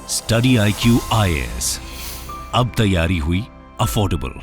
Study IQ IAS, अब तैयारी हुई अफोर्डेबल।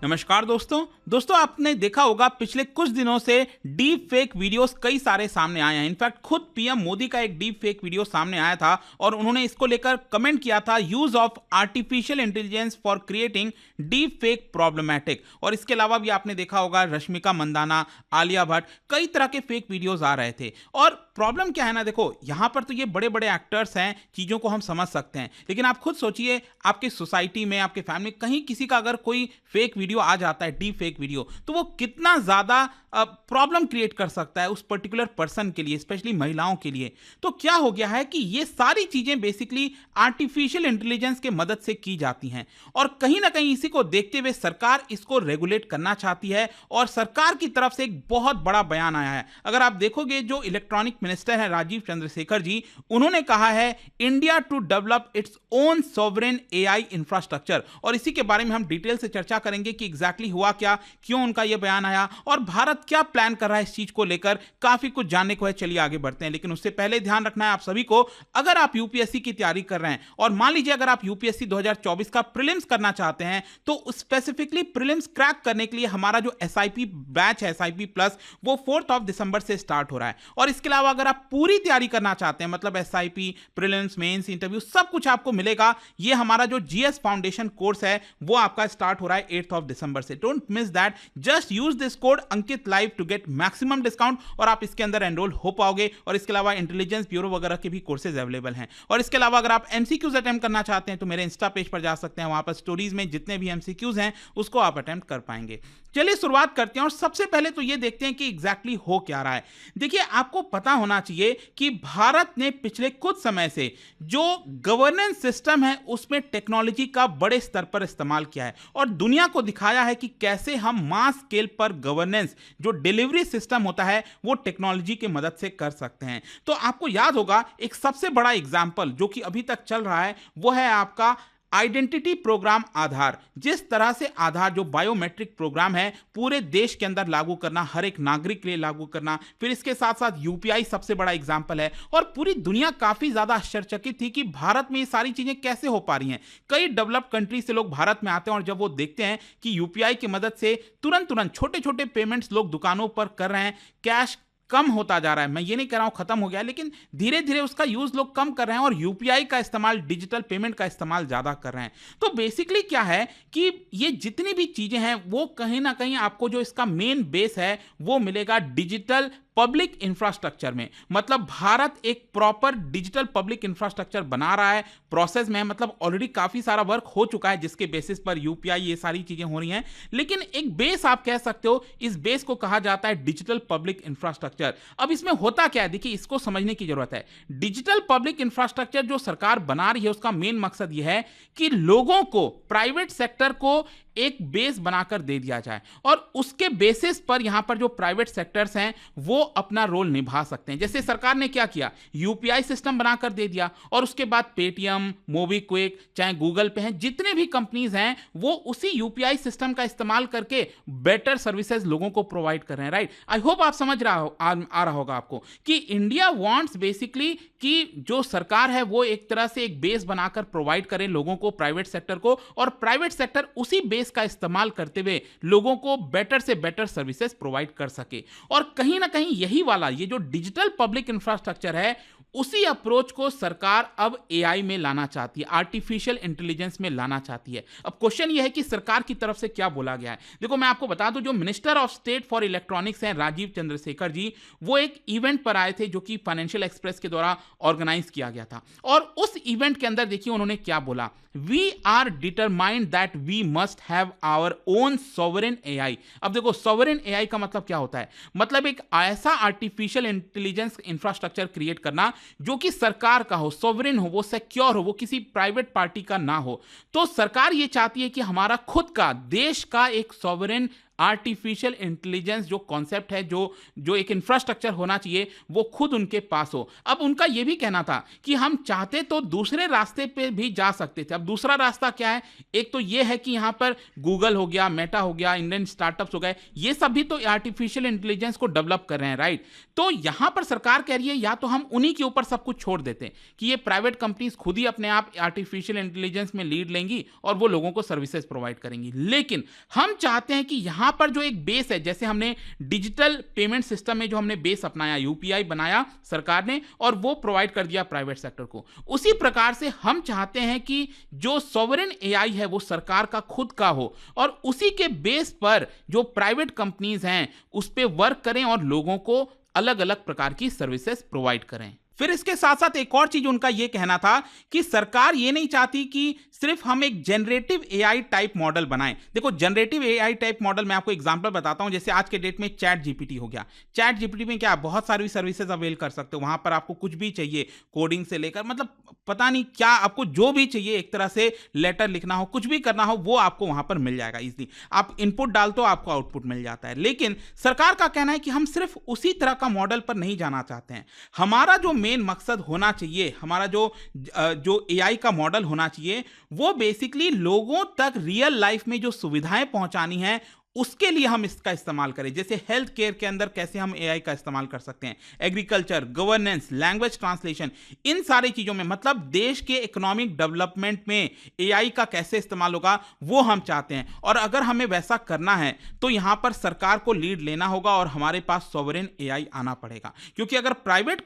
नमस्कार दोस्तों आपने देखा होगा पिछले कुछ दिनों से डीप फेक वीडियोस कई सारे सामने आए हैं। इनफैक्ट खुद पीएम मोदी का एक डीप फेक वीडियो सामने आया था और उन्होंने इसको लेकर कमेंट किया था, use of artificial intelligence for creating deep fake problematic. और इसके अलावा भी आपने देखा होगा रश्मिका मंदाना, आलिया भट्ट, कई तरह के फेक वीडियोज आ रहे थे। और प्रॉब्लम क्या है ना, देखो यहां पर तो ये बड़े बड़े एक्टर्स हैं, चीजों को हम समझ सकते हैं, लेकिन आप खुद सोचिए आपके सोसाइटी में, आपके फैमिली, कहीं किसी का अगर कोई फेक वीडियो आ जाता है, डीप फेक वीडियो, तो वो कितना ज्यादा प्रॉब्लम क्रिएट कर सकता है उस पर्टिकुलर पर्सन के लिए, स्पेशली महिलाओं के लिए। तो क्या हो गया है कि ये सारी चीजें बेसिकली आर्टिफिशियल इंटेलिजेंस के मदद से की जाती हैं और कहीं ना कहीं इसी को देखते हुए सरकार इसको रेगुलेट करना चाहती है और सरकार की तरफ से एक बहुत बड़ा बयान आया है। अगर आप देखोगे, जो इलेक्ट्रॉनिक मिनिस्टर है राजीव चंद्रशेखर जी, उन्होंने कहा है India to develop its own sovereign AI infrastructure. और इसी के बारे में हम डिटेल से चर्चा करेंगे कि एग्जैक्टली हुआ क्या, क्यों उनका यह बयान आया और भारत क्या प्लान कर रहा है इस चीज को लेकर। काफी कुछ जानने को है, चलिए आगे बढ़ते हैं। लेकिन उससे पहले ध्यान रखना है आप सभी को, अगर आप यूपीएससी की तैयारी कर रहे हैं और मान लीजिए अगर आप यूपीएससी 2024 का प्रीलिम्स करना चाहते हैं, तो स्पेसिफिकली प्रीलिम्स क्रैक करने के लिए हमारा जो SIP बैच है, SIP प्लस, वो 4 दिसंबर से स्टार्ट हो रहा है। और इसके अलावा अगर आप पूरी तैयारी करना चाहते हैं, मतलब SIP, प्रीलिम्स, मेंस, इंटरव्यू, सब कुछ आपको मिलेगा। ये हमारा जो GS फाउंडेशन कोर्स है वो आपका स्टार्ट हो रहा है 8 दिसंबर से। Don't miss that, just use this code Ankit live to get maximum discount और आप इसके अंदर एनरोल हो पाओगे। और इसके अलावा इंटेलिजेंस ब्यूरो वगैरह के भी कोर्सेज अवेलेबल हैं। और इसके अलावा अगर आप MCQs अटेम्प्ट करना चाहते हैं तो मेरे इंस्टा पेज पर जा सकते हैं, वहां पर स्टोरीज में जितने भी MCQs हैं उसको आप अटेम्प्ट कर पाएंगे। चलिए शुरुआत करते हैं और सबसे पहले तो ये देखते हैं कि एग्जैक्टली हो क्या रहा है। देखिए, आपको पता होना चाहिए कि भारत ने पिछले कुछ समय से जो गवर्नेंस सिस्टम है उसमें टेक्नोलॉजी का बड़े स्तर पर इस्तेमाल किया है और दुनिया को दिखाया है कि कैसे हम मास स्केल पर गवर्नेंस, जो डिलीवरी सिस्टम होता है, वो टेक्नोलॉजी की मदद से कर सकते हैं। तो आपको याद होगा एक सबसे बड़ा एग्जाम्पल जो कि अभी तक चल रहा है वो है आपका आइडेंटिटी प्रोग्राम आधार। जिस तरह से आधार जो बायोमेट्रिक प्रोग्राम है पूरे देश के अंदर लागू करना, हर एक नागरिक के लिए लागू करना, फिर इसके साथ साथ UPI सबसे बड़ा एग्जाम्पल है। और पूरी दुनिया काफी ज्यादा आश्चर्यचकित थी कि भारत में ये सारी चीजें कैसे हो पा रही हैं। कई डेवलप्ड कंट्री से लोग भारत में आते हैं और जब वो देखते हैं कि UPI की मदद से तुरंत छोटे छोटे पेमेंट्स लोग दुकानों पर कर रहे हैं, कैश कम होता जा रहा है, मैं ये नहीं कह रहा हूं खत्म हो गया, लेकिन धीरे धीरे उसका यूज लोग कम कर रहे हैं और UPI का इस्तेमाल, डिजिटल पेमेंट का इस्तेमाल ज्यादा कर रहे हैं। तो बेसिकली क्या है कि ये जितनी भी चीजें हैं वो कहीं ना कहीं आपको जो इसका मेन बेस है वो मिलेगा डिजिटल पब्लिक इंफ्रास्ट्रक्चर में। मतलब भारत एक प्रॉपर डिजिटल पब्लिक इंफ्रास्ट्रक्चर बना रहा है, प्रोसेस में है, मतलब ऑलरेडी काफी सारा वर्क हो चुका है जिसके बेसिस पर UPI ये सारी चीजें हो रही हैं। लेकिन एक बेस आप कह सकते हो, इस बेस को कहा जाता है डिजिटल पब्लिक इंफ्रास्ट्रक्चर। अब इसमें होता क्या है, देखिए इसको समझने की जरूरत है। डिजिटल पब्लिक इंफ्रास्ट्रक्चर जो सरकार बना रही है उसका मेन मकसद यह है कि लोगों को, प्राइवेट सेक्टर को एक बेस बनाकर दे दिया जाए और उसके बेसिस पर यहां पर जो प्राइवेट सेक्टर्स हैं वो अपना रोल निभा सकते हैं। जैसे सरकार ने क्या किया, UPI सिस्टम बनाकर दे दिया और उसके बाद पेटीएम, मोबीक्विक, चाहे गूगल पे हैं, जितने भी कंपनीज हैं वो उसी UPI सिस्टम का इस्तेमाल करके बेटर सर्विसेज लोगों को प्रोवाइड कर रहे हैं। राइट, आई होप आप समझ आ रहा होगा आपको कि इंडिया वांट्स बेसिकली कि जो सरकार है वो एक तरह से एक बेस बनाकर प्रोवाइड करे लोगों को, प्राइवेट सेक्टर को, और प्राइवेट सेक्टर उसी बेस का इस्तेमाल करते हुए लोगों को बेटर से बेटर सर्विसेज प्रोवाइड कर सके। और कहीं ना कहीं यही वाला ये जो डिजिटल पब्लिक इंफ्रास्ट्रक्चर है उसी अप्रोच को सरकार अब AI में लाना चाहती है, आर्टिफिशियल इंटेलिजेंस में लाना चाहती है। अब क्वेश्चन यह है कि सरकार की तरफ से क्या बोला गया है। देखो मैं आपको बता दूं, जो minister of state for electronics हैं राजीव चंद्रशेखर जी, वो एक इवेंट पर आए थे जो कि फाइनेंशियल एक्सप्रेस के द्वारा ऑर्गेनाइज किया गया था। और उस इवेंट के अंदर देखिए उन्होंने क्या बोला, we are determined that we must have our own sovereign AI। अब देखो सॉवरेन AI का मतलब क्या होता है, मतलब एक ऐसा आर्टिफिशियल इंटेलिजेंस इंफ्रास्ट्रक्चर क्रिएट करना जो कि सरकार का हो, सॉवरेन हो, वो सिक्योर हो, वो किसी प्राइवेट पार्टी का ना हो। तो सरकार ये चाहती है कि हमारा खुद का, देश का एक सॉवरेन आर्टिफिशियल इंटेलिजेंस जो कॉन्सेप्ट है, जो एक इंफ्रास्ट्रक्चर होना चाहिए, वो खुद उनके पास हो। अब उनका ये भी कहना था कि हम चाहते तो दूसरे रास्ते पे भी जा सकते थे। अब दूसरा रास्ता क्या है? एक तो ये है कि यहाँ पर गूगल हो गया, मेटा हो गया, इंडियन स्टार्टअप्स हो गए, ये सब भी तो आर्टिफिशियल इंटेलिजेंस को डेवलप कर रहे हैं, राइट? तो यहाँ पर सरकार कह रही है या तो हम उन्हीं के ऊपर सब कुछ छोड़ देते हैं कि ये प्राइवेट कंपनीज खुद ही अपने आप आर्टिफिशियल इंटेलिजेंस में लीड लेंगी और वो लोगों को सर्विसेज प्रोवाइड करेंगी। लेकिन हम चाहते हैं कि यहाँ पर जो एक बेस है, जैसे हमने डिजिटल पेमेंट सिस्टम में जो हमने बेस अपनाया, यूपीआई बनाया सरकार ने और वो प्रोवाइड कर दिया प्राइवेट सेक्टर को, उसी प्रकार से हम चाहते हैं कि जो सॉवरेन एआई है वो सरकार का खुद का हो और उसी के बेस पर जो प्राइवेट कंपनीज हैं उस पे वर्क करें और लोगों को अलग अलग प्रकार की सर्विसेज प्रोवाइड करें। फिर इसके साथ साथ एक और चीज उनका यह कहना था कि सरकार ये नहीं चाहती कि सिर्फ हम एक जनरेटिव एआई टाइप मॉडल बनाएं। देखो, जनरेटिव एआई टाइप मॉडल मैं आपको एग्जांपल बताता हूं। जैसे आज के डेट में चैट जीपीटी हो गया। चैट जीपीटी में क्या बहुत सारी सर्विसेज अवेल कर सकते हो। वहां पर आपको कुछ भी चाहिए, कोडिंग से लेकर मतलब पता नहीं क्या, आपको जो भी चाहिए, एक तरह से लेटर लिखना हो, कुछ भी करना हो, वो आपको वहां पर मिल जाएगा इजीली। आप इनपुट डालते हो, आपको आउटपुट मिल जाता है। लेकिन सरकार का कहना है कि हम सिर्फ उसी तरह का मॉडल पर नहीं जाना चाहते हैं। हमारा जो मेन मकसद होना चाहिए, हमारा जो एआई का मॉडल होना चाहिए, वो बेसिकली लोगों तक रियल लाइफ में जो सुविधाएं पहुंचानी है उसके लिए हम इसका इस्तेमाल करें। जैसे हेल्थ केयर के अंदर कैसे हम एआई का इस्तेमाल कर सकते हैं, एग्रीकल्चर, गवर्नेंस, लैंग्वेज ट्रांसलेशन, इन सारी चीजों में, मतलब देश के इकोनॉमिक डेवलपमेंट में एआई का कैसे इस्तेमाल होगा वो हम चाहते हैं। और अगर हमें वैसा करना है तो यहां पर सरकार को लीड लेना होगा और हमारे पास सॉवरेन एआई आना पड़ेगा। क्योंकि अगर प्राइवेट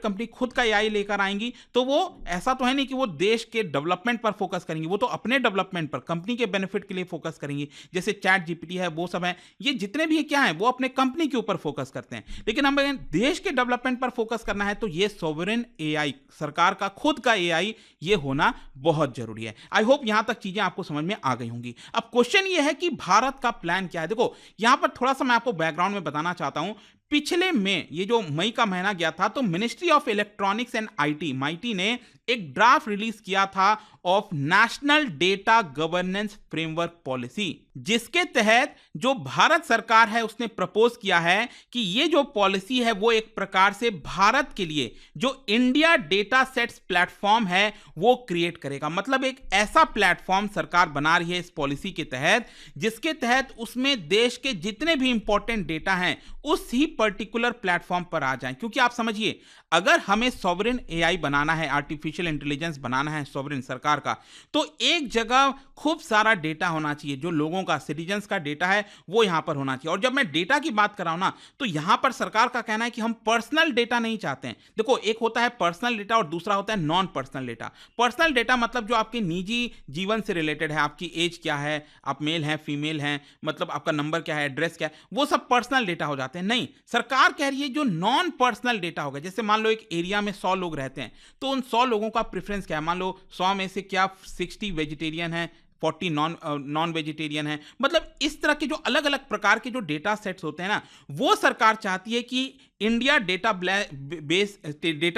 कंपनी खुद का एआई लेकर आएंगी तो वो ऐसा तो है नहीं कि वो देश के डेवलपमेंट पर फोकस करेंगी, वो तो अपने डेवलपमेंट पर, कंपनी के बेनिफिट के लिए फोकस करेंगी। जैसे चैट जीपीटी है, वो सब है, ये जितने भी क्या है वो अपने कंपनी के ऊपर फोकस करते हैं। लेकिन हमें देश के डेवलपमेंट पर फोकस करना है तो ये सॉवरेन एआई, सरकार का खुद का एआई, ये होना बहुत जरूरी है। आई होप यहां तक चीजें आपको समझ में आ गई होंगी। अब क्वेश्चन ये है कि भारत का प्लान क्या है। देखो, यहां पर थोड़ा सा मैं आपको बैकग्राउंड में बताना चाहता हूं। पिछले में, ये जो मई का महीना गया था, तो ministry of electronics and IT, mighty ने एक ड्राफ्ट रिलीज किया था of national data governance framework policy, जिसके तहत जो भारत सरकार है उसने प्रपोज किया है कि ये जो पॉलिसी है वो एक प्रकार से भारत के लिए जो इंडिया डेटा सेट्स प्लेटफॉर्म है वो क्रिएट करेगा। मतलब एक ऐसा प्लेटफॉर्म सरकार बना रही है इस पॉलिसी के तहत, जिसके तहत उसमें देश के जितने भी इंपॉर्टेंट डेटा हैं उस ही पर्टिकुलर प्लेटफॉर्म पर आ जाएं। क्योंकि आप समझिए, अगर हमें सॉवरेन एआई बनाना है, आर्टिफिशियल इंटेलिजेंस बनाना है सॉवरेन सरकार का, तो एक जगह खूब सारा डेटा होना चाहिए। जो लोगों का, सिटीजन्स का डेटा है वो यहां पर होना चाहिए। और जब मैं डेटा की बात कर रहा हूं ना, तो यहां पर सरकार का कहना है कि हम पर्सनल डेटा नहीं चाहते हैं। देखो, एक होता है पर्सनल डेटा और दूसरा होता है non personal data. Personal data मतलब जो आपके निजी जीवन से रिलेटेड है, आपकी एज क्या है, आप मेल हैं, फीमेल हैं, मतलब आपका नंबर क्या है, एड्रेस क्या है, वो सब पर्सनल डेटा हो जाते हैं। नहीं, सरकार कह रही है जो नॉन पर्सनल डेटा होगा, जैसे मान लो एक एरिया में 100 लोग रहते हैं, तो उन 100 लोगों का प्रेफरेंस क्या है। मान लो 100 में से क्या 60 वेजिटेरियन है, 40 नॉन वेजिटेरियन है, मतलब इस तरह के जो अलग अलग प्रकार के जो डेटा सेट्स होते हैं ना, वो सरकार चाहती है कि इंडिया डेटा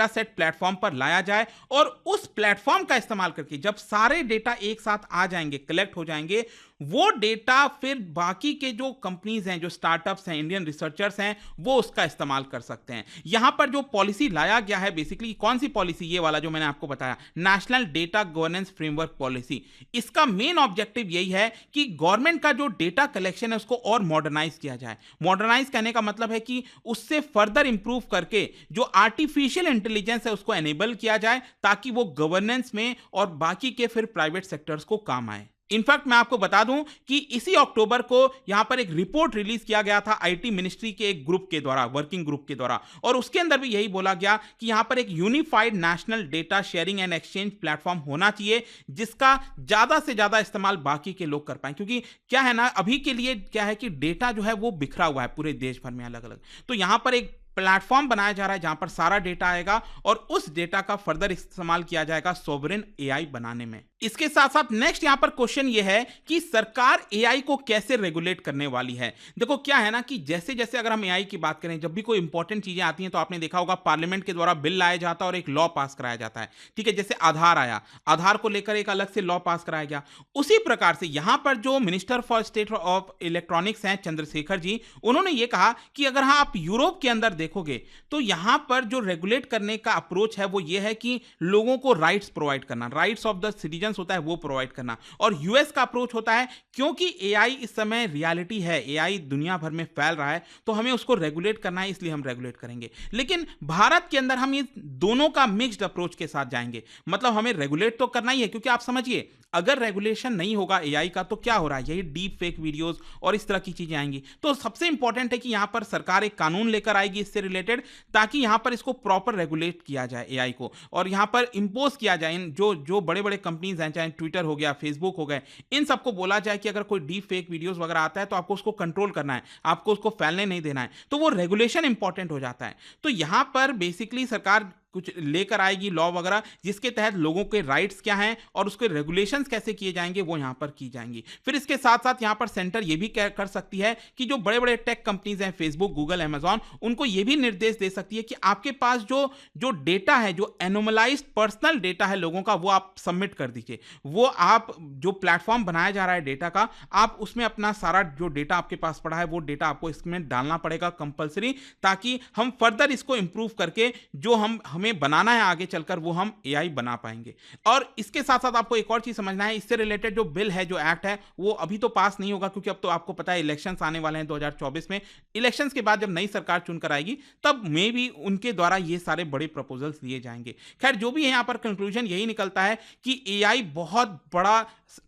सेट प्लेटफॉर्म पर लाया जाए और उस प्लेटफॉर्म का इस्तेमाल करके जब सारे डेटा एक साथ आ जाएंगे, कलेक्ट हो जाएंगे, वो डेटा फिर बाकी के जो कंपनीज हैं, जो स्टार्टअप्स हैं, इंडियन रिसर्चर्स हैं, वो उसका इस्तेमाल कर सकते हैं। यहां पर जो पॉलिसी लाया गया है, बेसिकली कौन सी पॉलिसी, ये वाला जो मैंने आपको बताया, national data governance framework policy, इसका मेन ऑब्जेक्टिव यही है कि गवर्नमेंट का जो डेटा कलेक्शन है उसको और मॉडर्नाइज किया जाए। मॉडर्नाइज करने का मतलब है कि उससे फर्दर इंप्रूव करके जो आर्टिफिशियल इंटेलिजेंस है उसको एनेबल किया जाए, ताकि वो गवर्नेंस में और बाकी के फिर प्राइवेट सेक्टर्स को काम आए। इनफैक्ट मैं आपको बता दूं कि इसी अक्टूबर को यहां पर एक रिपोर्ट रिलीज किया गया था आईटी मिनिस्ट्री के एक ग्रुप के द्वारा, वर्किंग ग्रुप के द्वारा, और उसके अंदर भी यही बोला गया कि यहां पर एक unified national data sharing and exchange platform होना चाहिए, जिसका ज्यादा से ज्यादा इस्तेमाल बाकी के लोग कर पाए। क्योंकि क्या है ना, अभी के लिए क्या है कि डेटा जो है वो बिखरा हुआ है पूरे देश भर में अलग अलग, तो यहां पर एक प्लेटफॉर्म बनाया जा रहा है जहां पर सारा डेटा आएगा और उस डेटा का फर्दर इस्तेमाल किया जाएगा सॉवरेन एआई बनाने में। इसके साथ साथ नेक्स्ट यहां पर क्वेश्चन ये है कि सरकार एआई को कैसे रेगुलेट करने वाली है। देखो क्या है ना कि जैसे जैसे अगर हम एआई की बात करें, जब भी कोई इंपॉर्टेंट चीजें आती हैं तो आपने देखा होगा पार्लियामेंट के द्वारा बिल लाया जाता है और एक लॉ पास कराया जाता है। ठीक है, जैसे आधार आया, आधार को लेकर एक अलग से लॉ पास कराया गया। उसी प्रकार से यहां पर जो minister for state of electronics हैं चंद्रशेखर जी, उन्होंने ये कहा कि अगर हाँ आप यूरोप के अंदर देखोगे तो यहां पर जो रेगुलेट करने का अप्रोच है वो ये है कि लोगों को राइट्स प्रोवाइड करना, राइट्स ऑफ द सिटीजन होता है वो प्रोवाइड करना। और यूएस का अप्रोच होता है क्योंकि एआई इस समय रियलिटी है, एआई दुनिया भर में फैल रहा है, तो हमें उसको रेगुलेट करना है, इसलिए हम रेगुलेट करेंगे। लेकिन भारत के अंदर हम ये दोनों का मिक्स्ड अप्रोच के साथ जाएंगे। मतलब हमें रेगुलेट तो करना ही है, क्योंकि आप समझिए अगर रेगुलेशन नहीं होगा एआई का तो क्या हो रहा है, यही डीप फेक वीडियोस और इस तरह की चीजें आएंगी। तो सबसे इंपॉर्टेंट है कि यहां पर सरकार एक कानून लेकर आएगी इससे रिलेटेड, ताकि यहां पर इसको प्रॉपर रेगुलेट किया जाए एआई को, और यहां पर इंपोज किया जाए इन जो बड़े बड़े कंपनीज हैं, चाहे ट्विटर हो गया, फेसबुक हो गए, इन सबको बोला जाए कि अगर कोई डीप फेक वीडियोस वगैरह आता है तो आपको उसको कंट्रोल करना है, आपको उसको फैलने नहीं देना है। तो वो रेगुलेशन इंपॉर्टेंट हो जाता है। तो यहां पर बेसिकली सरकार कुछ लेकर आएगी लॉ वगैरह, जिसके तहत लोगों के राइट्स क्या हैं और उसके रेगुलेशंस कैसे किए जाएंगे वो यहां पर की जाएंगी। फिर इसके साथ साथ यहां पर सेंटर ये भी कर सकती है कि जो बड़े बड़े टेक कंपनीज हैं, फेसबुक, गूगल, अमेजॉन, उनको ये भी निर्देश दे सकती है कि आपके पास जो डेटा है, जो एनोमलाइज्ड पर्सनल डेटा है लोगों का, वो आप सबमिट कर दीजिए। वो आप जो प्लेटफॉर्म बनाया जा रहा है डेटा का, आप उसमें अपना सारा जो डेटा आपके पास पड़ा है वो डेटा आपको इसमें डालना पड़ेगा कंपलसरी, ताकि हम फर्दर इसको इंप्रूव करके जो हमें बनाना है आगे चलकर वो हम एआई बना पाएंगे। और इसके साथ साथ आपको एक और चीज समझना है, इससे रिलेटेड जो बिल है, जो एक्ट है, वो अभी तो पास नहीं होगा, क्योंकि अब तो आपको पता है इलेक्शंस आने वाले हैं 2024 में। इलेक्शंस के बाद जब नई सरकार चुनकर आएगी तब मे भी उनके द्वारा ये सारे बड़े प्रपोजल्स लिए जाएंगे। खैर जो भी है, यहां पर कंक्लूजन यही निकलता है कि एआई बहुत बड़ा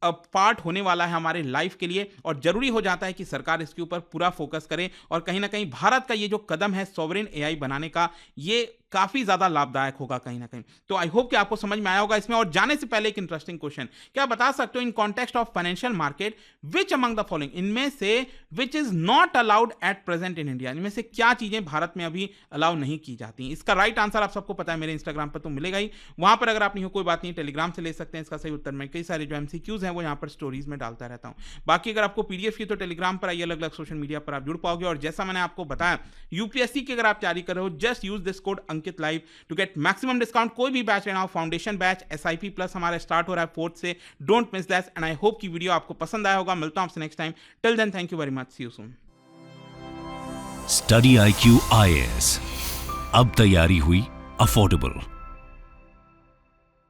पार्ट होने वाला है हमारे लाइफ के लिए, और जरूरी हो जाता है कि सरकार इसके ऊपर पूरा फोकस करे। और कहीं ना कहीं भारत का ये जो कदम है सॉवरेन एआई बनाने का, ये काफी ज्यादा लाभदायक होगा कहीं ना कहीं। तो आई होप कि आपको समझ में आया होगा इसमें। और जाने से पहले एक इंटरेस्टिंग क्वेश्चन, क्या बता सकते हो in context of financial market which among the following, इनमें से which is not allowed at present in India, इनमें से क्या चीजें भारत में अभी अलाउ नहीं की जाती? इसका राइट आंसर आप सबको पता है, मेरे इंस्टाग्राम पर तो मिलेगा ही, वहां पर अगर आप नहीं हो कोई बात नहीं, टेलीग्राम से ले सकते हैं इसका सही उत्तर। मैं कई सारे जो एमसीक्यूज हैं वो यहाँ पर स्टोरीज में डालता रहता हूँ। बाकी अगर आपको पीडीएफ की तो टेलीग्राम पर आइए, अलग अलग सोशल मीडिया पर आप जुड़ पाओगे। और जैसा मैंने आपको बताया, यूपीएससी की अगर आप तैयारी कर रहे हो, just use this code Ankit live to get maximum discount. कोई भी बैच लेना हो, फाउंडेशन बैच, एसआईपी प्लस हमारा स्टार्ट हो रहा है 4th से, don't miss that. And I hope की वीडियो आपको पसंद आया होगा। मिलता हूं आपसे next time, till then thank you very much, see you soon. Study IQ IAS, अब तैयारी हुई अफोर्डेबल।